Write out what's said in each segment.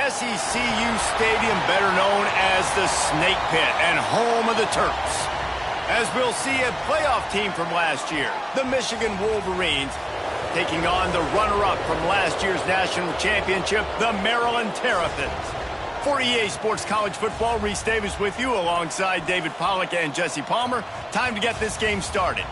SECU Stadium, better known as the Snake Pit and home of the Terps. As we'll see a playoff team from last year, the Michigan Wolverines, taking on the runner-up from last year's national championship, the Maryland Terrapins. For EA Sports College Football, Reese Davis with you alongside David Pollack and Jesse Palmer. Time to get this game started.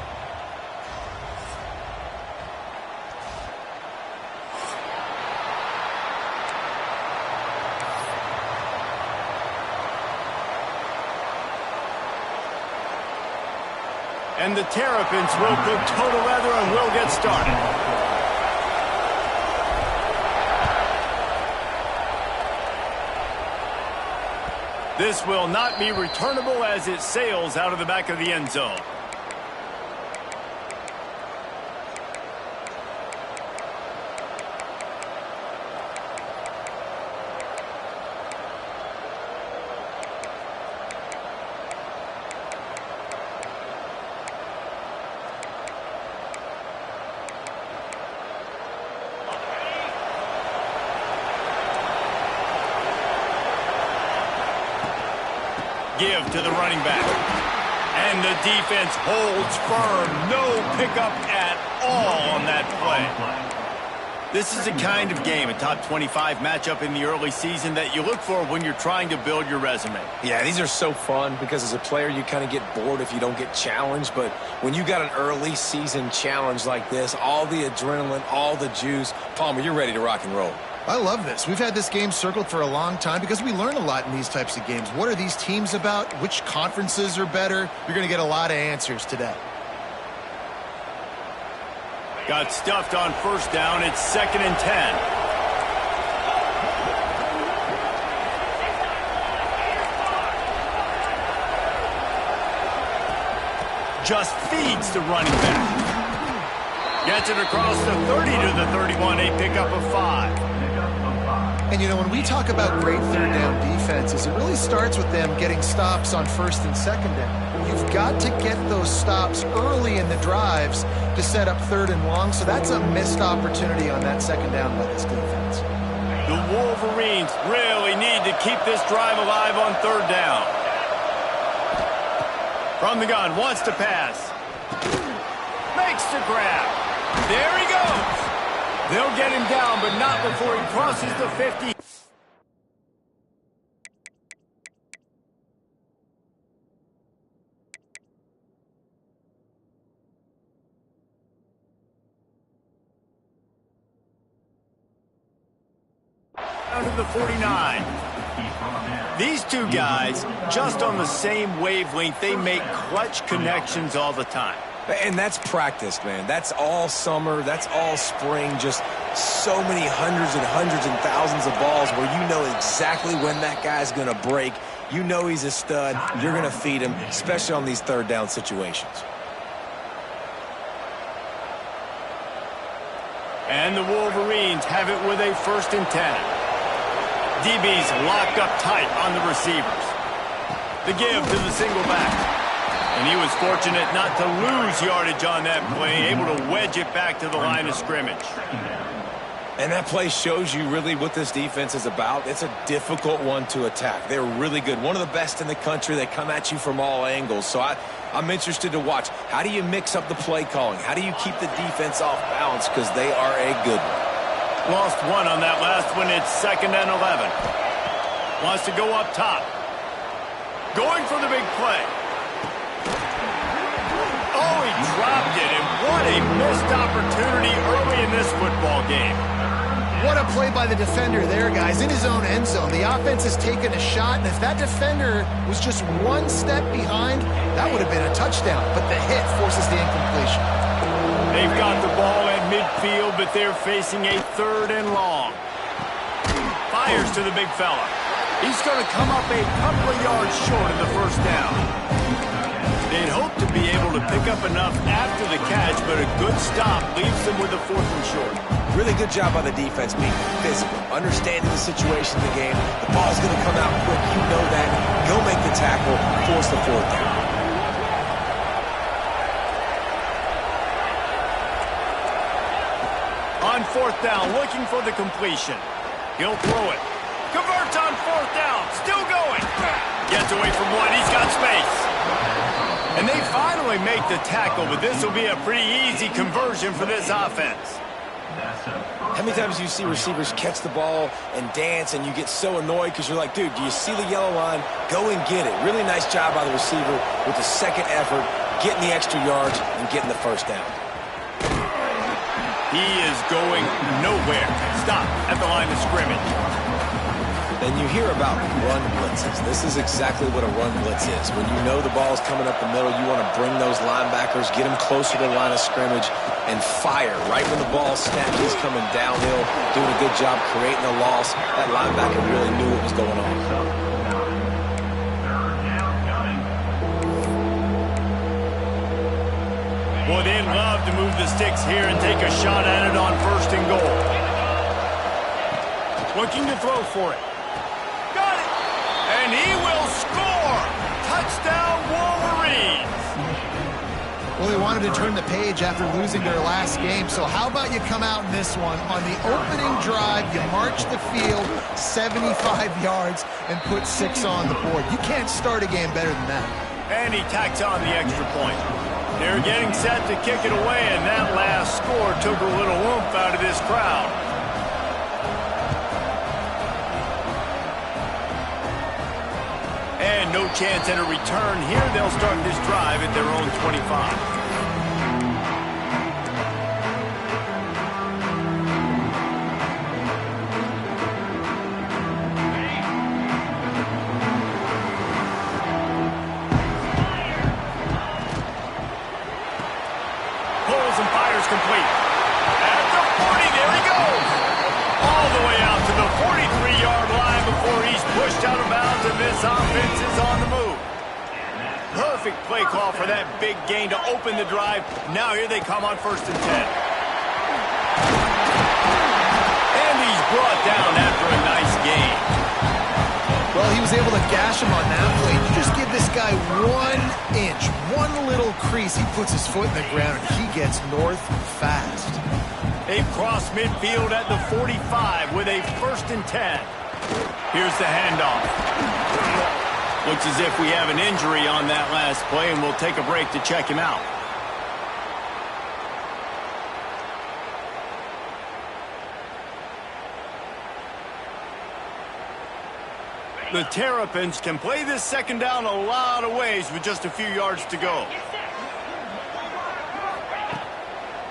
And the Terrapins will go total leather and will get started. This will not be returnable as it sails out of the back of the end zone. Give to the running back. And the defense holds firm. No pickup at all on that play. This is the kind of game, a top 25 matchup in the early season, that you look for when you're trying to build your resume. Yeah, these are so fun because as a player, you kind of get bored if you don't get challenged. But when you got an early season challenge like this, all the adrenaline, all the juice, Palmer, you're ready to rock and roll. I love this. We've had this game circled for a long time because we learn a lot in these types of games. What are these teams about? Which conferences are better? You're going to get a lot of answers today. Got stuffed on first down. It's 2nd and 10. Just feeds the running back. Gets it across the 30 to the 31, a pickup of 5. And, you know, when we talk about great third down defenses, it really starts with them getting stops on first and second down. You've got to get those stops early in the drives to set up third and long, so that's a missed opportunity on that second down by this defense. The Wolverines really need to keep this drive alive on third down. From the gun, wants to pass. Makes the grab. There he goes. They'll get him down, but not before he crosses the 50. Down to the 49. These two guys, just on the same wavelength, they make clutch connections all the time. And that's practice, man. That's all summer. That's all spring. Just so many hundreds and thousands of balls where you know exactly when that guy's going to break. You know he's a stud. You're going to feed him, especially on these third down situations. And the Wolverines have it with a 1st and 10. DB's locked up tight on the receivers. The give to the single back. And he was fortunate not to lose yardage on that play, able to wedge it back to the line of scrimmage. And that play shows you really what this defense is about. It's a difficult one to attack. They're really good. One of the best in the country. They come at you from all angles. So I'm interested to watch. How do you mix up the play calling? How do you keep the defense off balance? Because they are a good one. Lost one on that last one. It's 2nd and 11. Wants to go up top. Going for the big play. Oh, he dropped it, and what a missed opportunity early in this football game. What a play by the defender there, guys. In his own end zone, the offense has taken a shot, and if that defender was just one step behind, that would have been a touchdown, but the hit forces the incompletion. They've got the ball at midfield, but they're facing a 3rd and long. Fires to the big fella. He's going to come up a couple of yards short of the first down. They'd hope to be able to pick up enough after the catch, but a good stop leaves them with a 4th and short. Really good job by the defense being physical, understanding the situation of the game. The ball's going to come out quick. You know that. Go make the tackle, force the 4th down. On 4th down, looking for the completion. He'll throw it. Convert! yards away from one. He's got space. And they finally make the tackle, but this will be a pretty easy conversion for this offense. How many times do you see receivers catch the ball and dance and you get so annoyed because you're like, dude, do you see the yellow line? Go and get it. Really nice job by the receiver with the second effort, getting the extra yards and getting the first down. He is going nowhere. Stop at the line of scrimmage. And you hear about run blitzes. This is exactly what a run blitz is. When you know the ball is coming up the middle, you want to bring those linebackers, get them closer to the line of scrimmage, and fire. Right when the ball snapped, he's coming downhill, doing a good job creating a loss. That linebacker really knew what was going on. Boy, they'd love to move the sticks here and take a shot at it on 1st and goal. Looking to throw for it. Got it! And he will score! Touchdown, Wolverines! Well, they wanted to turn the page after losing their last game, so how about you come out in this one? On the opening drive, you march the field 75 yards and put 6 on the board. You can't start a game better than that. And he tacks on the extra point. They're getting set to kick it away, and that last score took a little oomph out of this crowd. And no chance at a return here. They'll start this drive at their own 25. Pulls and fires complete. At the 40, there he goes. All the way out to the 43-yard line before he's pushed out of bounds, and this offense is on the move. Perfect play call for that big gain to open the drive. Now here they come on 1st and 10. And he's brought down after a nice gain. Well, he was able to gash him on that play. You just give this guy 1 inch, one little crease. He puts his foot in the ground, and he gets north fast. They've crossed midfield at the 45 with a 1st and 10. Here's the handoff. Looks as if we have an injury on that last play, and we'll take a break to check him out. The Terrapins can play this 2nd down a lot of ways with just a few yards to go.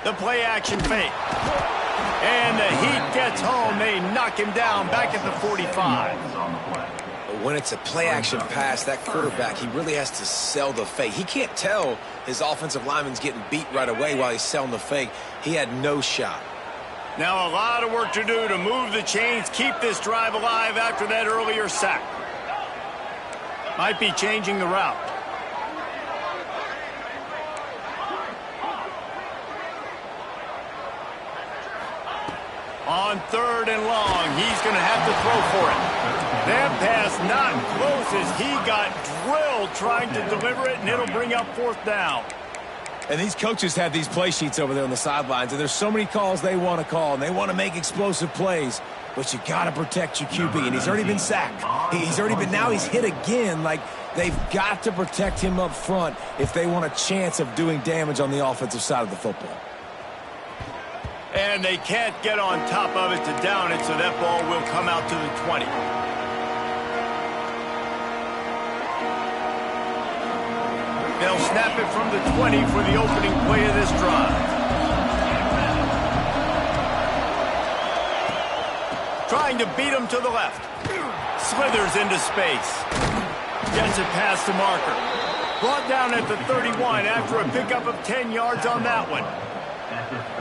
The play action fake. And the Heat gets home. They knock him down back at the 45. But when it's a play-action pass, that quarterback, he really has to sell the fake. He can't tell his offensive lineman's getting beat right away while he's selling the fake. He had no shot. Now a lot of work to do to move the chains, keep this drive alive after that earlier sack. Might be changing the route. On 3rd and long, he's going to have to throw for it. That pass not close as he got drilled trying to deliver it, and it'll bring up 4th down. And these coaches have these play sheets over there on the sidelines, and there's so many calls they want to call, and they want to make explosive plays. But you got to protect your QB, and he's already been sacked. Now he's hit again. Like, they've got to protect him up front if they want a chance of doing damage on the offensive side of the football. And they can't get on top of it to down it, so that ball will come out to the 20. They'll snap it from the 20 for the opening play of this drive. Trying to beat him to the left. Slithers into space. Gets it past the marker. Brought down at the 31 after a pickup of 10 yards on that one.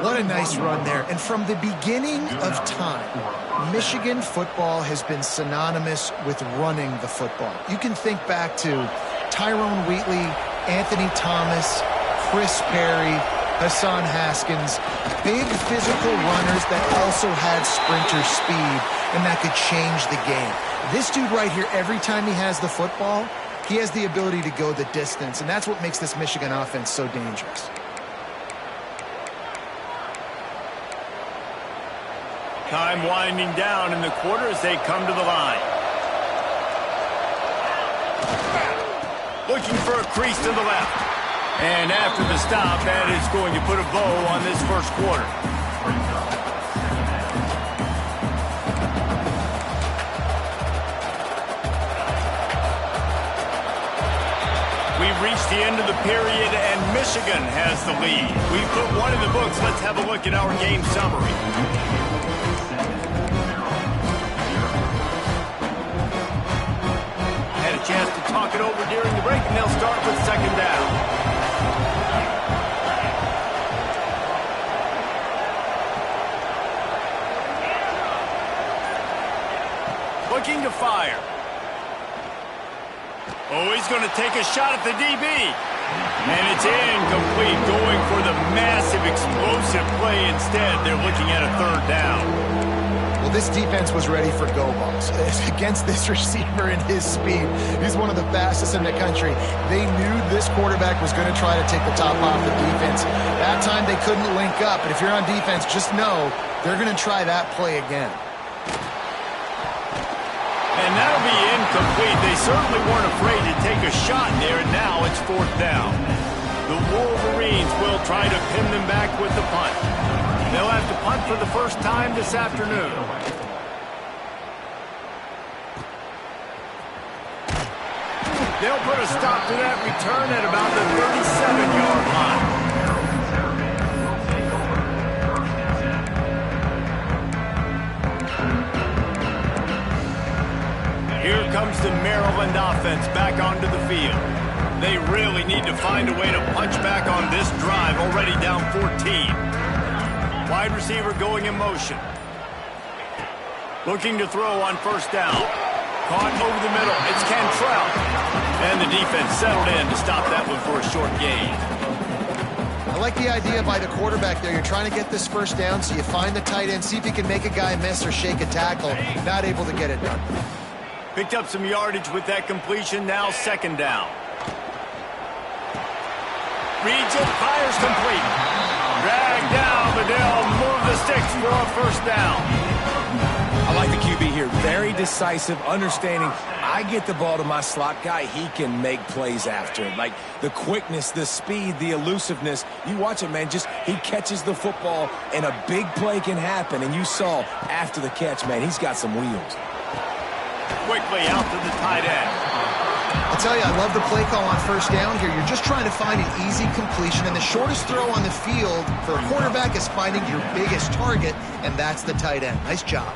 What a nice run there. And from the beginning of time, Michigan football has been synonymous with running the football. You can think back to Tyrone Wheatley, Anthony Thomas, Chris Perry, Hassan Haskins, big physical runners that also had sprinter speed and that could change the game. This dude right here, every time he has the football, he has the ability to go the distance, and that's what makes this Michigan offense so dangerous. Time winding down in the quarter as they come to the line. Looking for a crease to the left. And after the stop, that is going to put a bow on this first quarter. We've reached the end of the period, and Michigan has the lead. We put one in the books. Let's have a look at our game summary. Had a chance to talk it over during the break, and they'll start with second down. Looking to fire. Oh, he's going to take a shot at the DB. And it's incomplete, going for the massive, explosive play instead. They're looking at a third down. Well, this defense was ready for go balls. Against this receiver and his speed, he's one of the fastest in the country. They knew this quarterback was going to try to take the top off the defense. That time they couldn't link up. But if you're on defense, just know they're going to try that play again. And that'll be incomplete. They certainly weren't afraid to take a shot there, and now it's fourth down. The Wolverines will try to pin them back with the punt. They'll have to punt for the first time this afternoon. They'll put a stop to that return at about the 37-yard line. Here comes the Maryland offense back onto the field. They really need to find a way to punch back on this drive, already down 14. Wide receiver going in motion. Looking to throw on first down. Caught over the middle. It's Cantrell. And the defense settled in to stop that one for a short gain. I like the idea by the quarterback there. You're trying to get this first down, so you find the tight end, see if you can make a guy miss or shake a tackle. Not able to get it done. Picked up some yardage with that completion. Now second down. Reads it, fires complete. Dragged down, but they'll move the sticks for a first down. I like the QB here. Very decisive, understanding. I get the ball to my slot guy, he can make plays after it. Like the quickness, the speed, the elusiveness. You watch it, man. Just he catches the football, and a big play can happen. And you saw after the catch, man, he's got some wheels. Quickly out to the tight end. I'll tell you, I love the play call on first down here. You're just trying to find an easy completion, and the shortest throw on the field for a quarterback is finding your biggest target, and that's the tight end. Nice job.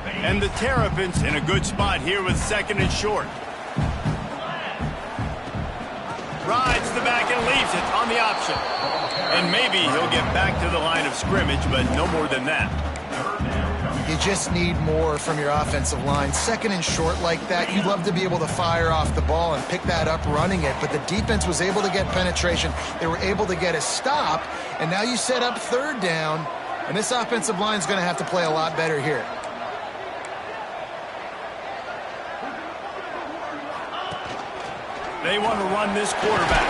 And the Terrapins in a good spot here with second and short. Rides the back and leaves it on the option. And maybe he'll get back to the line of scrimmage, but no more than that. You just need more from your offensive line. Second and short like that, you'd love to be able to fire off the ball and pick that up running it, but the defense was able to get penetration. They were able to get a stop, and now you set up third down, and this offensive line is going to have to play a lot better here. They want to run this quarterback.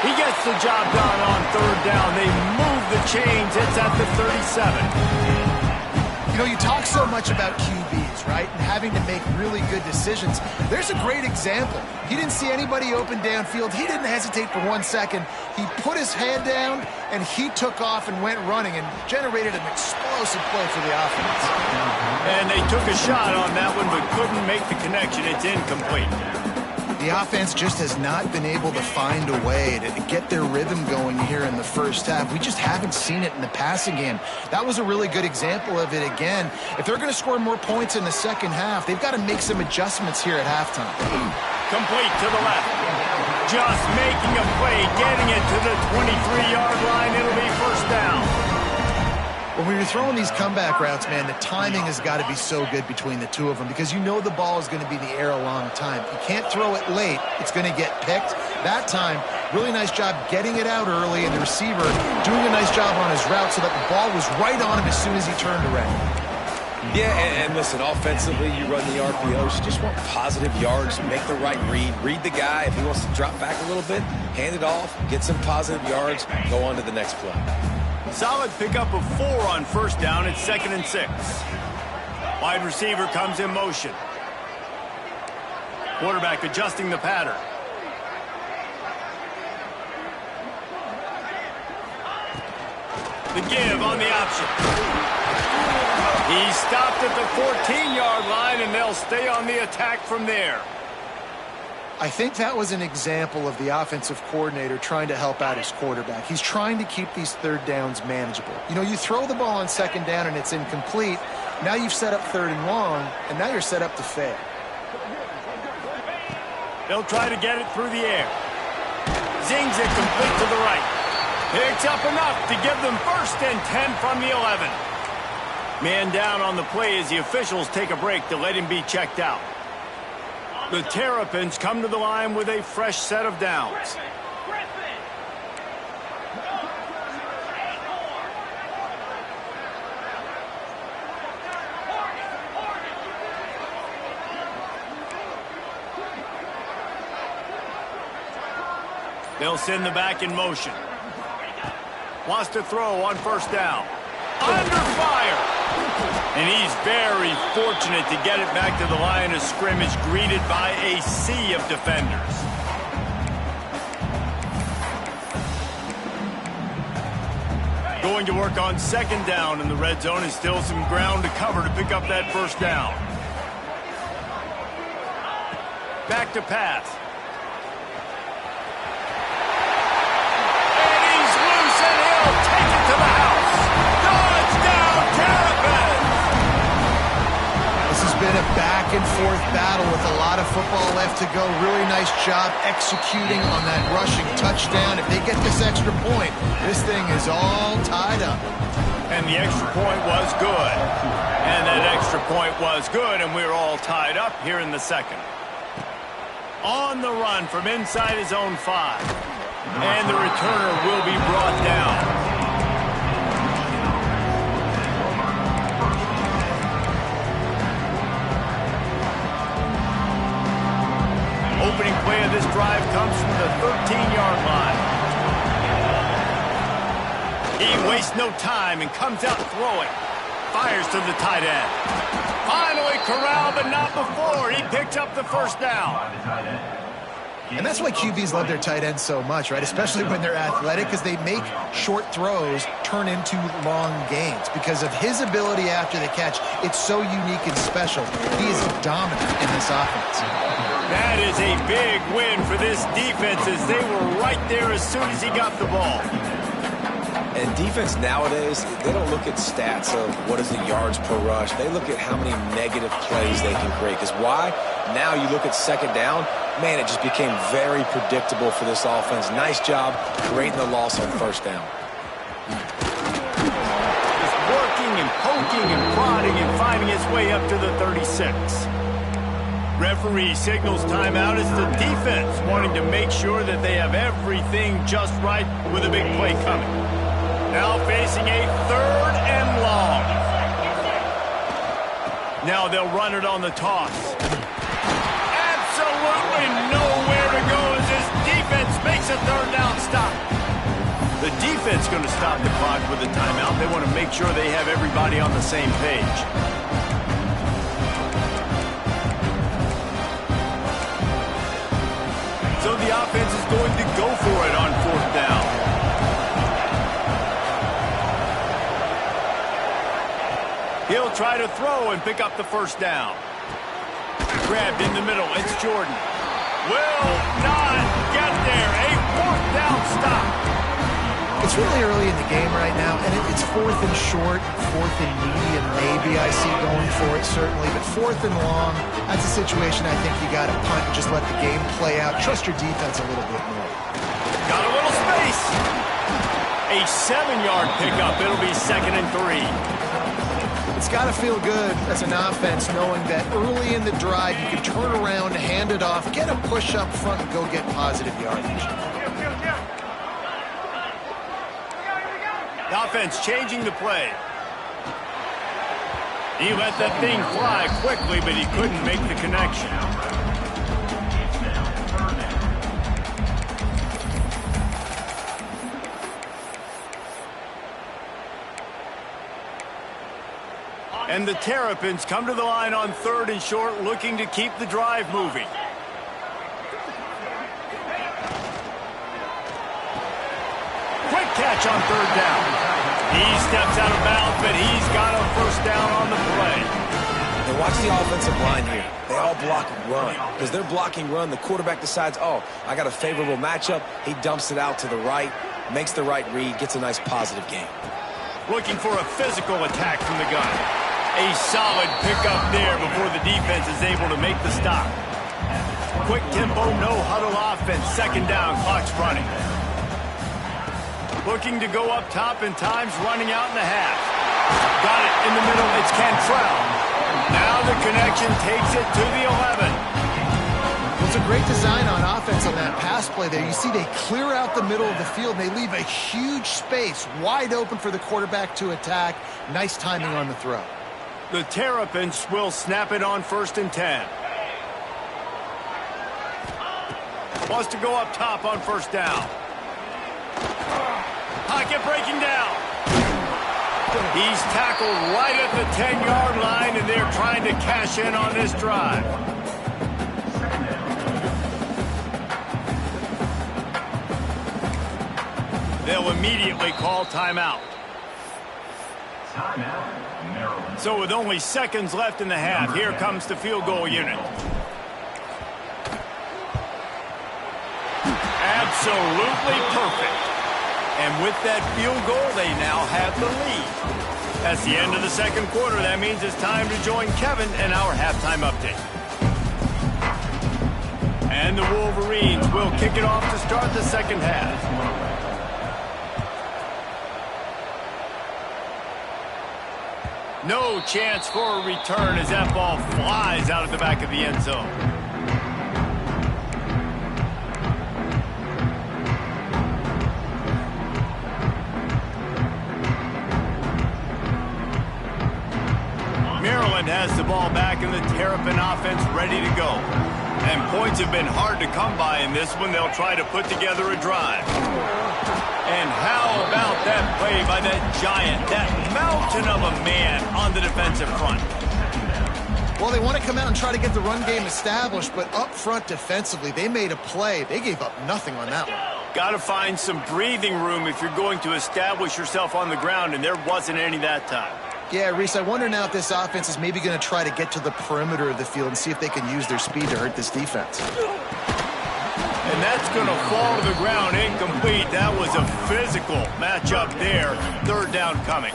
He gets the job done on third down. They move the chains. It's at the 37. You know, you talk so much about QBs, right, and having to make really good decisions. There's a great example. He didn't see anybody open downfield. He didn't hesitate for 1 second. He put his head down, and he took off and went running and generated an explosive play for the offense. And they took a shot on that one but couldn't make the connection. It's incomplete. The offense just has not been able to find a way to get their rhythm going here in the first half. We just haven't seen it in the passing game. That was a really good example of it again. If they're going to score more points in the second half, they've got to make some adjustments here at halftime. Complete to the left. Just making a play, getting it to the 23-yard line. It'll be first down. When you're throwing these comeback routes, man, the timing has got to be so good between the two of them because you know the ball is going to be in the air a long time. You can't throw it late. It's going to get picked. That time, really nice job getting it out early, and the receiver doing a nice job on his route so that the ball was right on him as soon as he turned around. Yeah, and listen, offensively, you run the RPOs. You just want positive yards, make the right read the guy. If he wants to drop back a little bit, hand it off, get some positive yards, go on to the next play. Solid pickup of 4 on first down. It's 2nd and 6. Wide receiver comes in motion. Quarterback adjusting the pattern. The give on the option. He stopped at the 14-yard line, and they'll stay on the attack from there. I think that was an example of the offensive coordinator trying to help out his quarterback. He's trying to keep these third downs manageable. You know, you throw the ball on second down and it's incomplete. Now you've set up third and long, and now you're set up to fail. They'll try to get it through the air. Zings it complete to the right. Picks up enough to give them 1st and 10 from the 11. Man down on the play as the officials take a break to let him be checked out. The Terrapins come to the line with a fresh set of downs. They'll send the back in motion. Wants to throw on 1st down. Under fire! And he's very fortunate to get it back to the line of scrimmage, greeted by a sea of defenders. Going to work on 2nd down in the red zone, and still some ground to cover to pick up that 1st down. Back to pass. And he's loose, and he'll take it to the house. Touchdown, Terrapins! This has been a back-and-forth battle with a lot of football left to go. Really nice job executing on that rushing touchdown. If they get this extra point, this thing is all tied up. And the extra point was good. And that extra point was good, and we're all tied up here in the 2nd. On the run from inside his own 5. And the returner will be brought down. Opening play of this drive comes from the 13-yard line. He wastes no time and comes out throwing. Fires to the tight end. Finally corralled, but not before. He picked up the 1st down. And that's why QBs love their tight ends so much, right? Especially when they're athletic, because they make short throws turn into long gains. Because of his ability after the catch, it's so unique and special. He is dominant in this offense. That is a big win for this defense, as they were right there as soon as he got the ball. And defense nowadays, they don't look at stats of what is the yards per rush. They look at how many negative plays they can create. Because why? Now you look at 2nd down, man, it just became very predictable for this offense. Nice job creating the loss on 1st down. Just working and poking and prodding and finding his way up to the 36. Referee signals timeout as the defense wanting to make sure that they have everything just right with a big play coming. Now facing a 3rd and long. Now they'll run it on the toss. Absolutely nowhere to go as this defense makes a 3rd down stop. The defense going to stop the clock with a timeout. They want to make sure they have everybody on the same page. So the offense is going to go for it on 4th down. He'll try to throw and pick up the 1st down. Grabbed in the middle. It's Jordan. Will not get there. A 4th down stop. It's really early in the game right now, and it's 4th and short, 4th and medium maybe I see going for it, certainly. But 4th and long, that's a situation I think you got to punt and just let the game play out. Trust your defense a little bit more. Got a little space. A 7-yard pickup. It'll be 2nd and 3. It's got to feel good as an offense knowing that early in the drive you can turn around, hand it off, get a push up front, and go get positive yardage. The offense changing the play. He let that thing fly quickly, but he couldn't make the connection. And the Terrapins come to the line on 3rd and short, looking to keep the drive moving. catch on third down. He steps out of bounds, but he's got a first down on the play. And watch the offensive line here. They all block run. Because they're blocking run, the quarterback decides, oh, I got a favorable matchup. He dumps it out to the right, makes the right read, gets a nice positive gain. Looking for a physical attack from the gun. A solid pickup there before the defense is able to make the stop. Quick tempo, no huddle offense. Second down, clock's running. Looking to go up top, and time's running out in the half. Got it in the middle, it's Cantrell. Now the connection takes it to the 11. It's a great design on offense on that pass play there. You see they clear out the middle of the field, and they leave a huge space wide open for the quarterback to attack. Nice timing on the throw. The Terrapins will snap it on 1st and 10. Wants to go up top on 1st down. Pocket breaking down. He's tackled right at the 10-yard line, and they're trying to cash in on this drive. They'll immediately call timeout. So with only seconds left in the half, here comes the field goal unit. Absolutely perfect. And with that field goal, they now have the lead. That's the end of the second quarter. That means it's time to join Kevin in our halftime update. And the Wolverines will kick it off to start the second half. No chance for a return as that ball flies out of the back of the end zone. Maryland has the ball back, and the Terrapin offense ready to go. And points have been hard to come by in this one. They'll try to put together a drive. And how about that play by that giant, that mountain of a man on the defensive front? Well, they want to come out and try to get the run game established, but up front defensively, they made a play. They gave up nothing on that one. Got to find some breathing room if you're going to establish yourself on the ground, and there wasn't any that time. Yeah, Reese, I wonder now if this offense is maybe going to try to get to the perimeter of the field and see if they can use their speed to hurt this defense. And that's going to fall to the ground incomplete. That was a physical matchup there. Third down coming.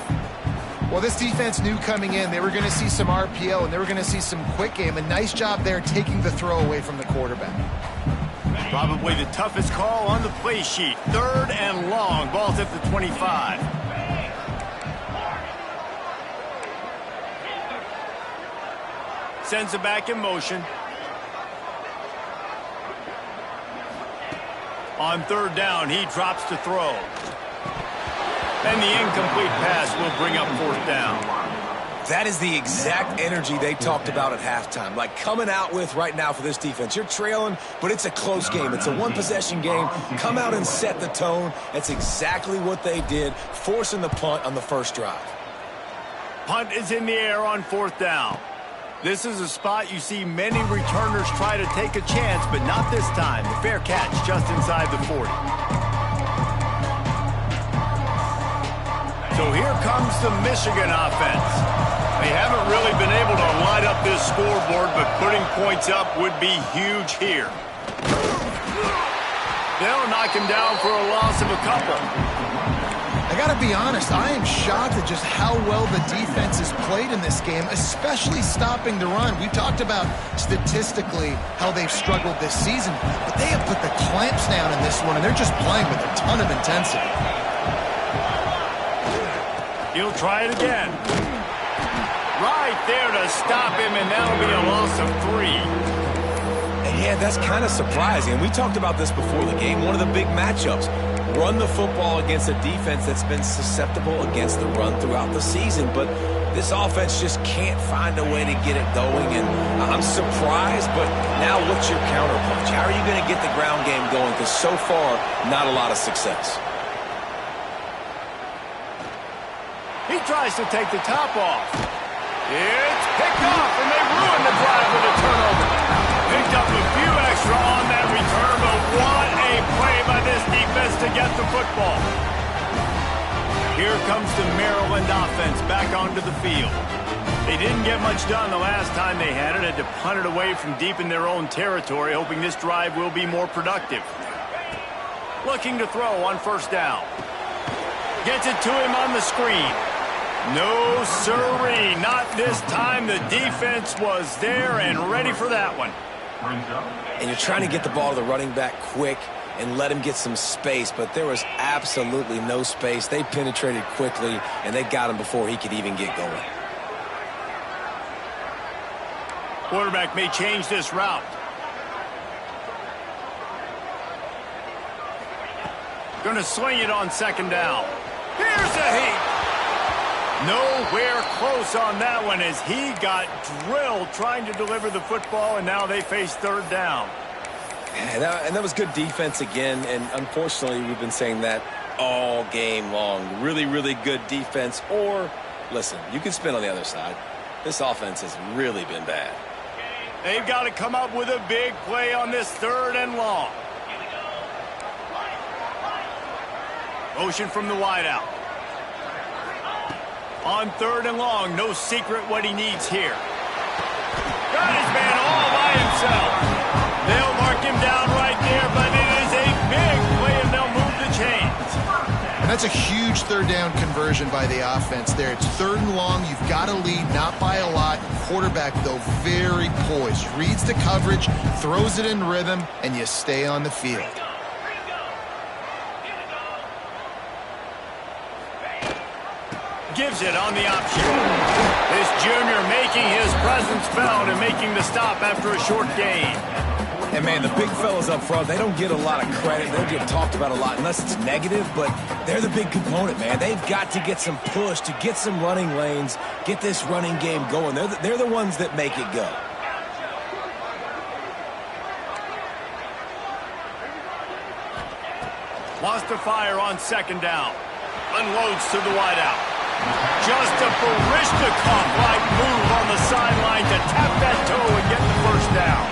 Well, this defense knew coming in they were going to see some RPO and they were going to see some quick game. A nice job there taking the throw away from the quarterback. Probably the toughest call on the play sheet. Third and long. Ball's at the 25. Sends it back in motion. On third down, he drops to throw. And the incomplete pass will bring up 4th down. That is the exact energy they talked about at halftime. Like coming out with right now for this defense. You're trailing, but it's a close game. It's a one-possession game. Come out and set the tone. That's exactly what they did, forcing the punt on the first drive. Punt is in the air on 4th down. This is a spot you see many returners try to take a chance, but not this time. The fair catch just inside the 40. So here comes the Michigan offense. They haven't really been able to light up this scoreboard, but putting points up would be huge here. They'll knock him down for a loss of a couple. I got to be honest, I am shocked at just how well the defense has played in this game, especially stopping the run. We talked about statistically how they've struggled this season, but they have put the clamps down in this one, and they're just playing with a ton of intensity. He'll try it again. Right there to stop him, and that'll be a loss of 3. And yeah, that's kind of surprising. And we talked about this before the game, one of the big matchups. Run the football against a defense that's been susceptible against the run throughout the season. But this offense just can't find a way to get it going. And I'm surprised, but now what's your counterpunch? How are you going to get the ground game going? Because so far, not a lot of success. He tries to take the top off. It's picked off, and they ruin the drive with a turnover. Picked up a few extra on that return, but what a play by this defense to get the football. Here comes the Maryland offense back onto the field. They didn't get much done the last time they had it. Had to punt it away from deep in their own territory, hoping this drive will be more productive. Looking to throw on first down. Gets it to him on the screen. No sirree, not this time. The defense was there and ready for that one. And you're trying to get the ball to the running back quick and let him get some space, but there was absolutely no space. They penetrated quickly, and they got him before he could even get going. Quarterback may change this route. Going to sling it on second down. Here's a heat. Nowhere close on that one as he got drilled trying to deliver the football, and now they face third down. Yeah, and that was good defense again, and unfortunately we've been saying that all game long. Really, really good defense, or, listen, you can spin on the other side. This offense has really been bad. They've got to come up with a big play on this third and long. Motion from the wideout. On third and long, no secret what he needs here. Got his man all by himself. They'll mark him down right there, but it is a big play, and they'll move the chains. And that's a huge third down conversion by the offense there. It's third and long. You've got to lead, not by a lot. Quarterback, though, very poised. Reads the coverage, throws it in rhythm, and you stay on the field. Gives it on the option. This junior making his presence felt and making the stop after a short gain. And, man, the big fellas up front, they don't get a lot of credit. They don't get talked about a lot unless it's negative, but they're the big component, man. They've got to get some push, to get some running lanes, get this running game going. They're the ones that make it go. Wants to fire on second down. Unloads to the wideout. Just a Barishnikov-like move on the sideline to tap that toe and get the first down.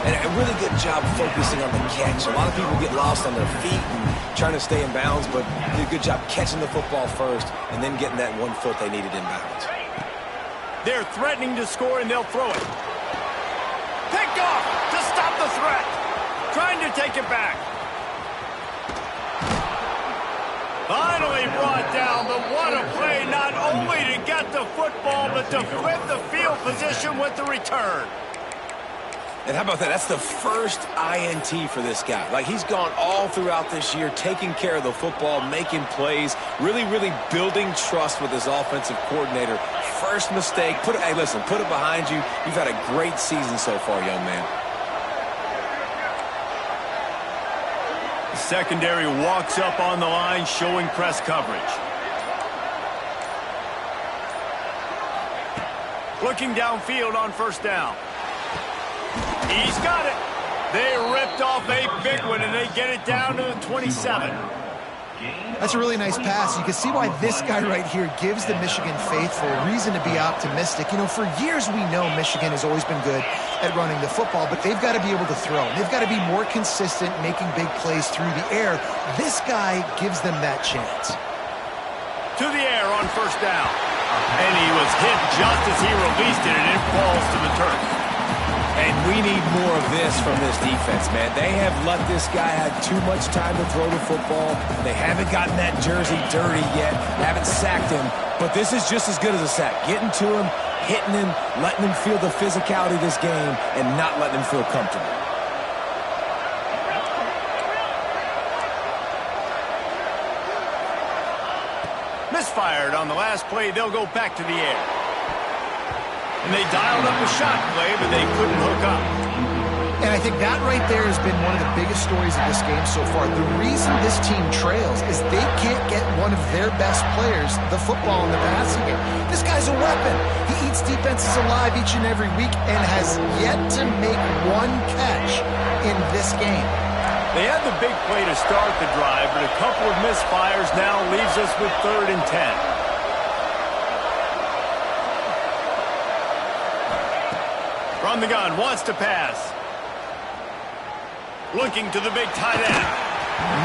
And a really good job focusing on the catch. A lot of people get lost on their feet and trying to stay in bounds, but did a good job catching the football first and then getting that 1 foot they needed in bounds. They're threatening to score, and they'll throw it. Picked off to stop the threat. Trying to take it back. Finally brought down, but what a play, not only to get the football, but to flip the field position with the return. And how about that? That's the first INT for this guy. Like, he's gone all throughout this year, taking care of the football, making plays, really, really building trust with his offensive coordinator. First mistake, hey, listen, put it behind you. You've had a great season so far, young man. Secondary walks up on the line, showing press coverage. Looking downfield on first down. He's got it. They ripped off a big one, and they get it down to the 27. That's a really nice pass. You can see why this guy right here gives the Michigan faithful reason to be optimistic. You know, for years we know Michigan has always been good at running the football, but they've got to be able to throw. They've got to be more consistent, making big plays through the air. This guy gives them that chance. To the air on first down. And he was hit just as he released it, and it falls to the turf. And we need more of this from this defense, man. They have let this guy have too much time to throw the football. They haven't gotten that jersey dirty yet, haven't sacked him. But this is just as good as a sack. Getting to him, hitting him, letting him feel the physicality of this game, and not letting him feel comfortable. Misfired on the last play. They'll go back to the air. And they dialed up a shot play, but they couldn't hook up. And I think that right there has been one of the biggest stories of this game so far. The reason this team trails is they can't get one of their best players the football in the passing game. This guy's a weapon. He eats defenses alive each and every week and has yet to make one catch in this game. They had the big play to start the drive, but a couple of misfires now leaves us with 3rd and 10. From the gun, wants to pass. Looking to the big tight end.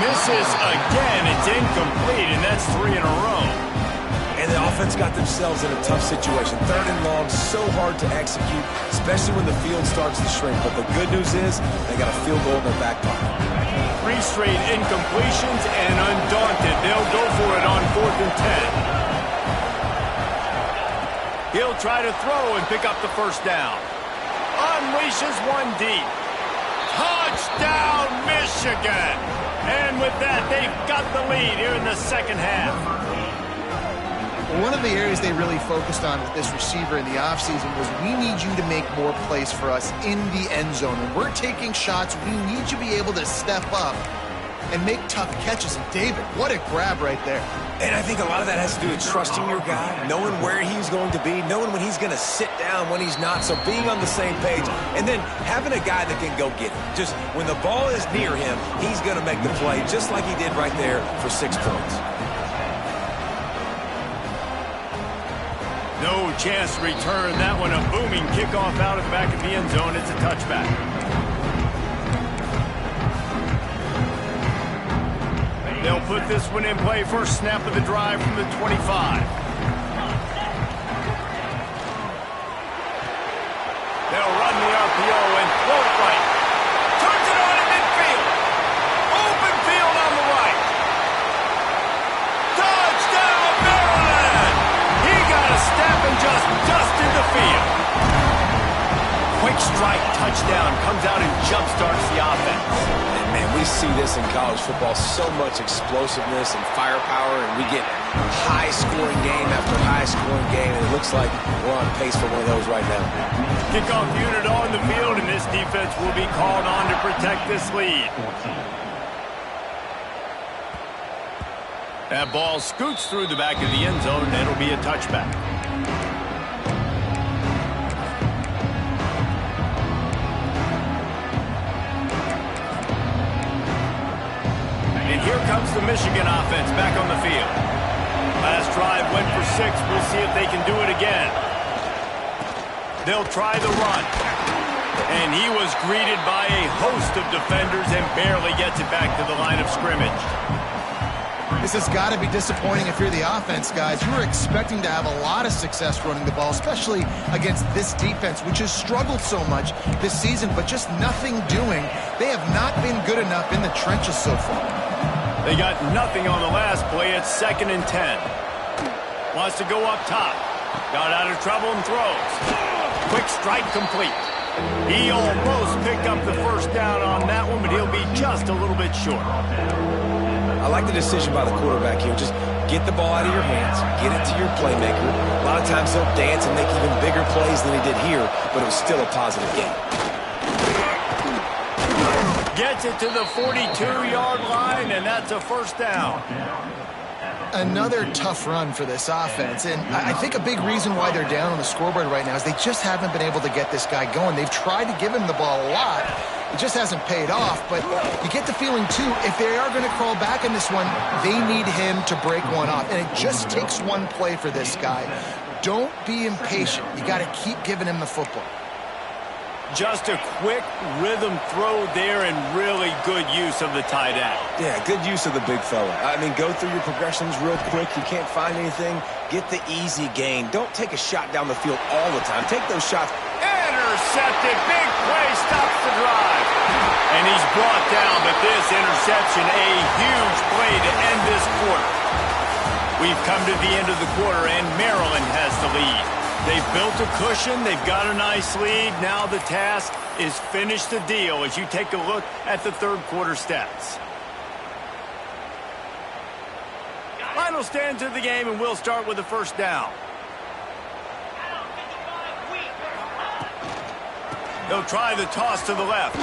Misses again. It's incomplete, and that's 3 in a row. And the offense got themselves in a tough situation. 3rd and long, so hard to execute, especially when the field starts to shrink. But the good news is they got a field goal in their back pocket. 3 straight incompletions, and undaunted, they'll go for it on 4th and 10. He'll try to throw and pick up the first down. Unleashes one deep. Touchdown, Michigan! And with that, they've got the lead here in the second half. One of the areas they really focused on with this receiver in the offseason was we need you to make more plays for us in the end zone. When we're taking shots, we need you to be able to step up and make tough catches. And David, what a grab right there. And I think a lot of that has to do with trusting your guy, knowing where he's going to be, knowing when he's going to sit down, when he's not. So being on the same page, and then having a guy that can go get it. Just when the ball is near him, he's going to make the play just like he did right there for 6 points. No chance to return that one. A booming kickoff out of the back of the end zone. It's a touchback. They'll put this one in play. First snap of the drive from the 25. They'll run the RPO and throw it right. Turns it on in midfield. Open field on the right. Touchdown, Maryland! He got a step and just dusted the field. Quick strike touchdown comes out and jumpstarts the offense. And man, we see this in college football, so much explosiveness and firepower, and we get high-scoring game after high-scoring game, and it looks like we're on pace for one of those right now. Kickoff unit on the field, and this defense will be called on to protect this lead. That ball scoots through the back of the end zone, and it'll be a touchback. And here comes the Michigan offense back on the field. Last drive went for 6. We'll see if they can do it again. They'll try the run. And he was greeted by a host of defenders and barely gets it back to the line of scrimmage. This has got to be disappointing if you're the offense, guys. You were expecting to have a lot of success running the ball, especially against this defense, which has struggled so much this season, but just nothing doing. They have not been good enough in the trenches so far. They got nothing on the last play. It's 2nd and 10. Wants to go up top. Got out of trouble and throws. Quick strike complete. He almost picked up the first down on that one, but he'll be just a little bit short. I like the decision by the quarterback here. Just get the ball out of your hands, get it to your playmaker. A lot of times he'll dance and make even bigger plays than he did here, but it was still a positive game. Gets it to the 42-yard line, and that's a first down. Another tough run for this offense, and I think a big reason why they're down on the scoreboard right now is they just haven't been able to get this guy going. They've tried to give him the ball a lot. It just hasn't paid off, but you get the feeling, too, if they are going to crawl back in this one, they need him to break one off, and it just takes one play for this guy. Don't be impatient. You got to keep giving him the football. Just a quick rhythm throw there and really good use of the tight end. Yeah, good use of the big fella. I mean, go through your progressions real quick. You can't find anything. Get the easy gain. Don't take a shot down the field all the time. Take those shots. Intercepted. Big play stops the drive. And he's brought down, but this interception, a huge play to end this quarter. We've come to the end of the quarter, and Maryland has the lead. They've built a cushion. They've got a nice lead. Now the task is finish the deal as you take a look at the third quarter stats. Final stands of the game, and we'll start with the first down. They'll try the toss to the left.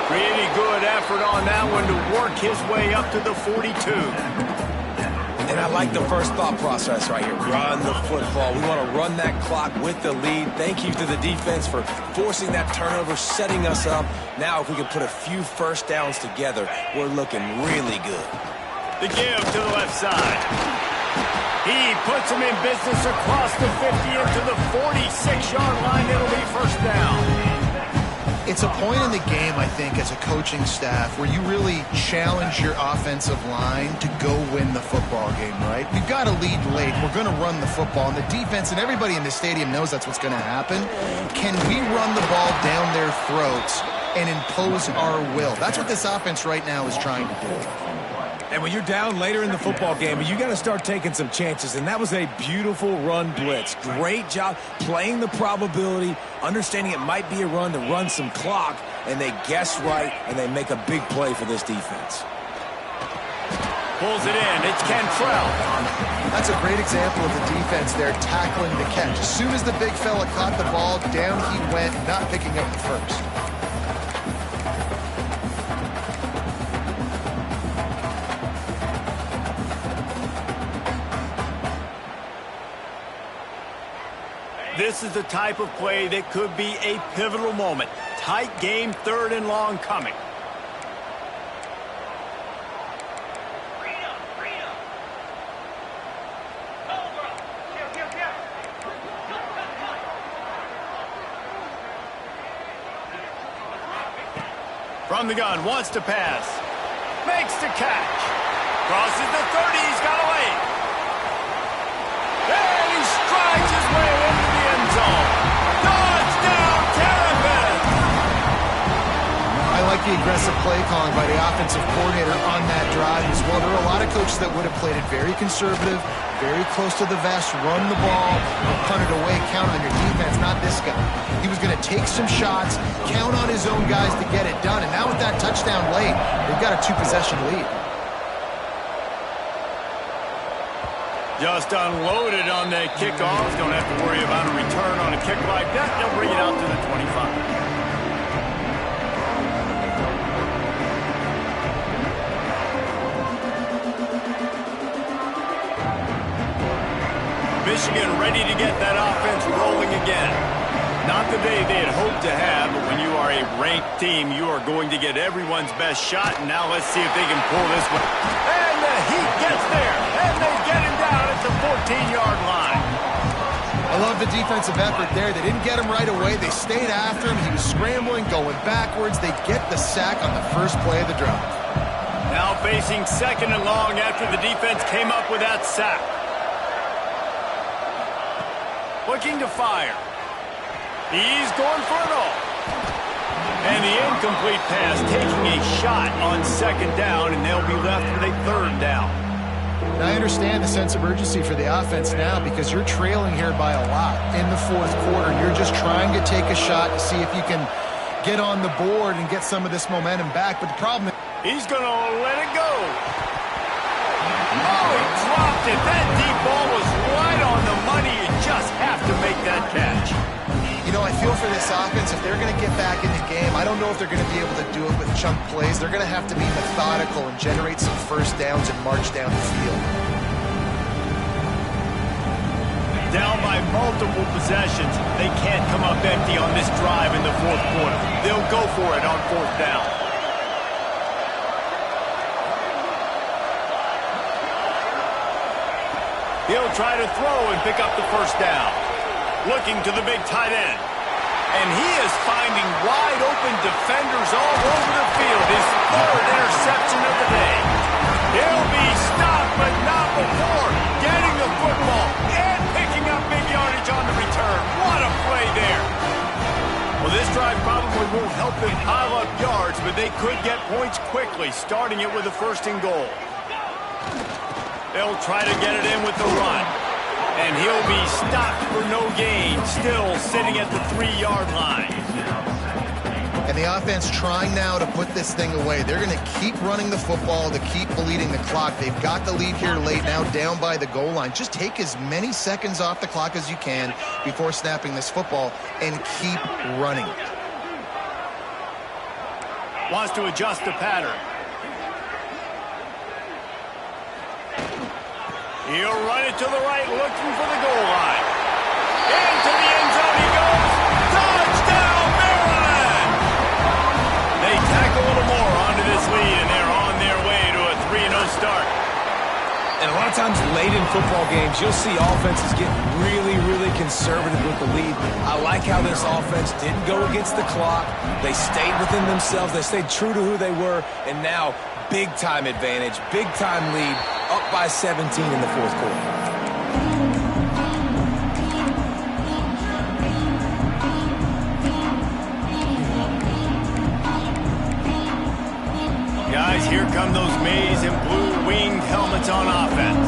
Pretty good effort on that one to work his way up to the 42. And I like the first thought process right here. Run the football. We want to run that clock with the lead. Thank you to the defense for forcing that turnover, setting us up. Now if we can put a few first downs together, we're looking really good. The give to the left side. He puts him in business across the 50 into the 46-yard line. It'll be first down. It's a point in the game, I think, as a coaching staff where you really challenge your offensive line to go win the football game, right? We've got to lead late. We're going to run the football. And the defense and everybody in the stadium knows that's what's going to happen. Can we run the ball down their throats and impose our will? That's what this offense right now is trying to do. And when you're down later in the football game, you got to start taking some chances. And that was a beautiful run blitz. Great job playing the probability, understanding it might be a run to run some clock, and they guess right, and they make a big play for this defense. Pulls it in. It's Cantrell. That's a great example of the defense there tackling the catch. As soon as the big fella caught the ball, down he went, not picking up the first. This is the type of play that could be a pivotal moment. Tight game, 3rd and long coming. From the gun, wants to pass. Makes the catch. Crosses the 30, he's got away. And he strides his way into the end zone. Touchdown, Terrapins! I like the aggressive play calling by the offensive coordinator on that drive as well. There are a lot of coaches that would have played it very conservative, very close to the vest, run the ball, or punt it away, count on your defense, not this guy. He was going to take some shots, count on his own guys to get it done, and now with that touchdown late, they've got a 2-possession lead. Just unloaded on the kickoff. Don't have to worry about a return on a kick like that. They'll bring it out to the 25. Michigan ready to get that offense rolling again. Not the day they had hoped to have, but when you are a ranked team, you are going to get everyone's best shot. And now let's see if they can pull this one. And the Heat gets there, and they get him down at the 14-yard line. I love the defensive effort there. They didn't get him right away. They stayed after him. He was scrambling, going backwards. They get the sack on the first play of the drive. Now facing 2nd and long after the defense came up with that sack. Looking to fire. He's going for it all. And the incomplete pass taking a shot on 2nd down, and they'll be left with a 3rd down. Now, I understand the sense of urgency for the offense now because you're trailing here by a lot in the 4th quarter. You're just trying to take a shot to see if you can get on the board and get some of this momentum back. But the problem is he's going to let it go. Oh, he dropped it. That deep ball was right on the money. You just have to make that catch. You know, I feel for this offense, if they're going to get back in the game, I don't know if they're going to be able to do it with chunk plays. They're going to have to be methodical and generate some first downs and march down the field. Down by multiple possessions. They can't come up empty on this drive in the 4th quarter. They'll go for it on 4th down. He'll try to throw and pick up the 1st down. Looking to the big tight end. And he is finding wide open defenders all over the field. His 3rd interception of the day. He'll be stopped, but not before getting the football and picking up big yardage on the return. What a play there. Well, this drive probably won't help them pile up yards, but they could get points quickly, starting it with a 1st and goal. They'll try to get it in with the run. And he'll be stopped for no gain, still sitting at the 3-yard line. And the offense trying now to put this thing away. They're going to keep running the football to keep bleeding the clock. They've got the lead here late, now down by the goal line. Just take as many seconds off the clock as you can before snapping this football and keep running. Wants to adjust the pattern. He'll run it to the right, looking for the goal line. Into the end zone he goes. Touchdown, Maryland! They tack a little more onto this lead, and they're on their way to a 3-0 start. And a lot of times late in football games, you'll see offenses get really very conservative with the lead. I like how this offense didn't go against the clock. They stayed within themselves. They stayed true to who they were. And now, big-time advantage, big-time lead, up by 17 in the fourth quarter. Guys, here come those maize and blue-winged helmets on offense.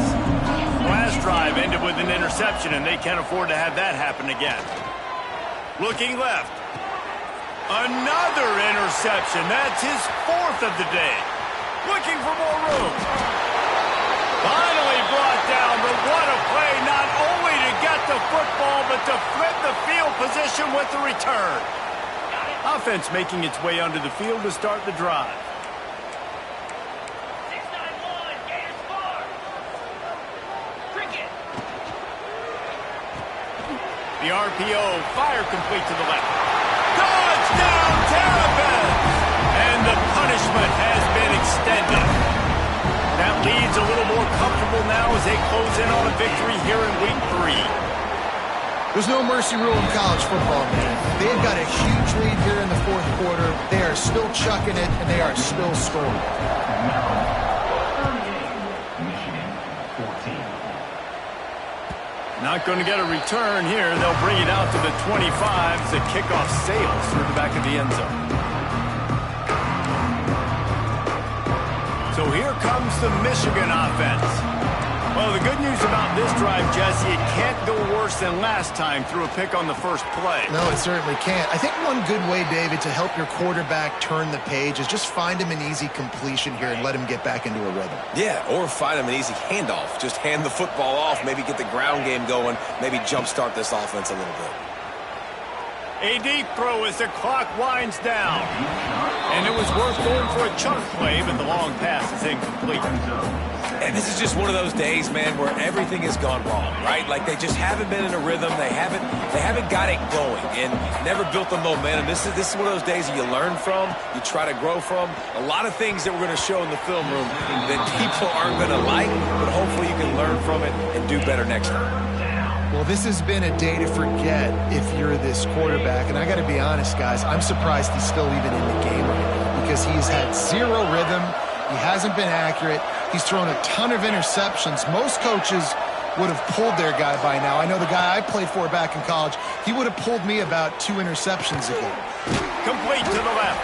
Last drive ended with an interception, and they can't afford to have that happen again. Looking left. Another interception. That's his fourth of the day. Looking for more room. Finally brought down, but what a play, not only to get the football, but to flip the field position with the return. Offense making its way onto the field to start the drive. The RPO, fire complete to the left. Touchdown, Terrapins! And the punishment has been extended. That lead's a little more comfortable now as they close in on a victory here in Week 3. There's no mercy rule in college football, man. They've got a huge lead here in the fourth quarter. They are still chucking it, and they are still scoring. Not going to get a return here. They'll bring it out to the 25 as the kickoff sails through the back of the end zone. So here comes the Michigan offense. Well, the good news about this drive, Jesse, it can't go worse than last time through a pick on the first play. No, it certainly can't. I think one good way, David, to help your quarterback turn the page is just find him an easy completion here and let him get back into a rhythm. Yeah, or find him an easy handoff. Just hand the football off, maybe get the ground game going, maybe jumpstart this offense a little bit. A deep throw as the clock winds down. And it was worth going for a chunk play, but the long pass is incomplete. And this is just one of those days, man, where everything has gone wrong, right? Like they just haven't been in a rhythm. They haven't got it going and never built the momentum. This is one of those days that you learn from, you try to grow from. A lot of things that we're going to show in the film room that people aren't going to like, but hopefully you can learn from it and do better next time. Well, this has been a day to forget if you're this quarterback. And I got to be honest, guys, I'm surprised he's still even in the game right now because he's had zero rhythm. He hasn't been accurate. He's thrown a ton of interceptions. Most coaches would have pulled their guy by now. I know the guy I played for back in college, he would have pulled me about 2 interceptions ago. Complete to the left.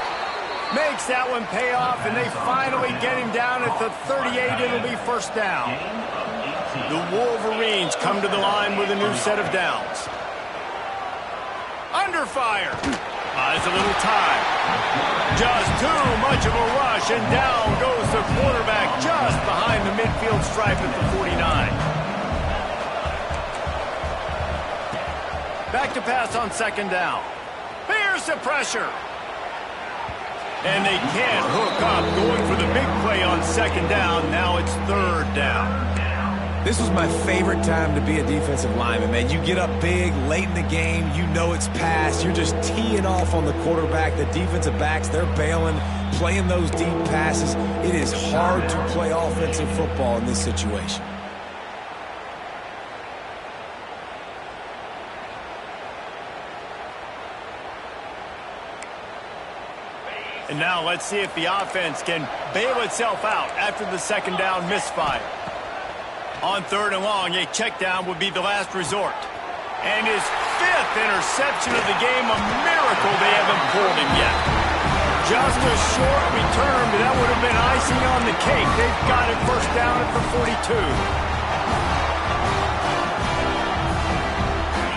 Makes that one pay off, and they finally get him down at the 38. It'll be first down. The Wolverines come to the line with a new set of downs. Under fire. Buys a little time. Just too much of a rush, and down goes the quarterback just behind the midfield stripe at the 49. Back to pass on second down. Here's the pressure. And they can't hook up, going for the big play on second down. Now it's third down. This was my favorite time to be a defensive lineman, man. You get up big, late in the game, you know it's past. You're just teeing off on the quarterback. The defensive backs, they're bailing, playing those deep passes. It is hard to play offensive football in this situation. And now let's see if the offense can bail itself out after the second down misfire. On third and long, a check down would be the last resort. And his 5th interception of the game, a miracle they haven't pulled him yet. Just a short return, but that would have been icing on the cake. They've got it first down at the 42.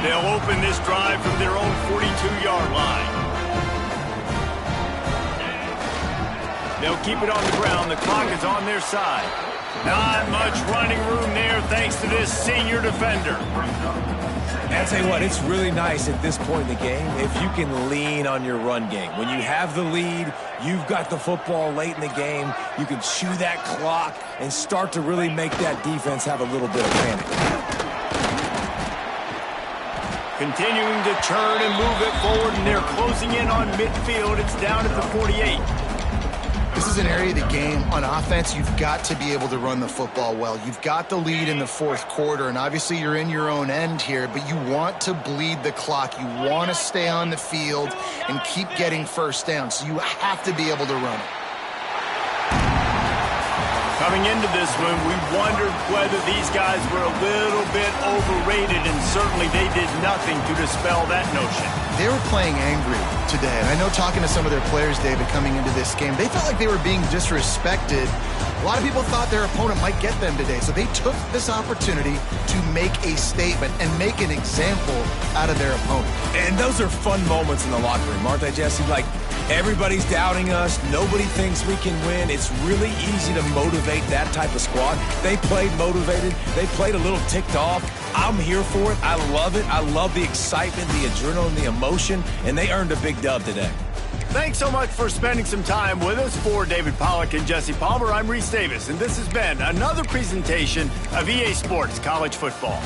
They'll open this drive from their own 42-yard line. They'll keep it on the ground. The clock is on their side. Not much running room there thanks to this senior defender. And I'll tell you what, it's really nice at this point in the game if you can lean on your run game. When you have the lead, you've got the football late in the game, you can chew that clock and start to really make that defense have a little bit of panic. Continuing to turn and move it forward, and they're closing in on midfield. It's down at the 48. This is an area of the game. On offense, you've got to be able to run the football well. You've got the lead in the fourth quarter, and obviously you're in your own end here, but you want to bleed the clock. You want to stay on the field and keep getting first down, so you have to be able to run it. Coming into this one, we wondered whether these guys were a little bit overrated, and certainly they did nothing to dispel that notion. They were playing angry today, and I know talking to some of their players, David, coming into this game, they felt like they were being disrespected. A lot of people thought their opponent might get them today, so they took this opportunity to make a statement and make an example out of their opponent. And those are fun moments in the locker room, aren't they, Jesse? Like, everybody's doubting us. Nobody thinks we can win. It's really easy to motivate that type of squad. They played motivated. They played a little ticked off. I'm here for it. I love it. I love the excitement, the adrenaline, the emotion, and they earned a big dub today. Thanks so much for spending some time with us. For David Pollack and Jesse Palmer, I'm Reese Davis, and this has been another presentation of EA Sports College Football.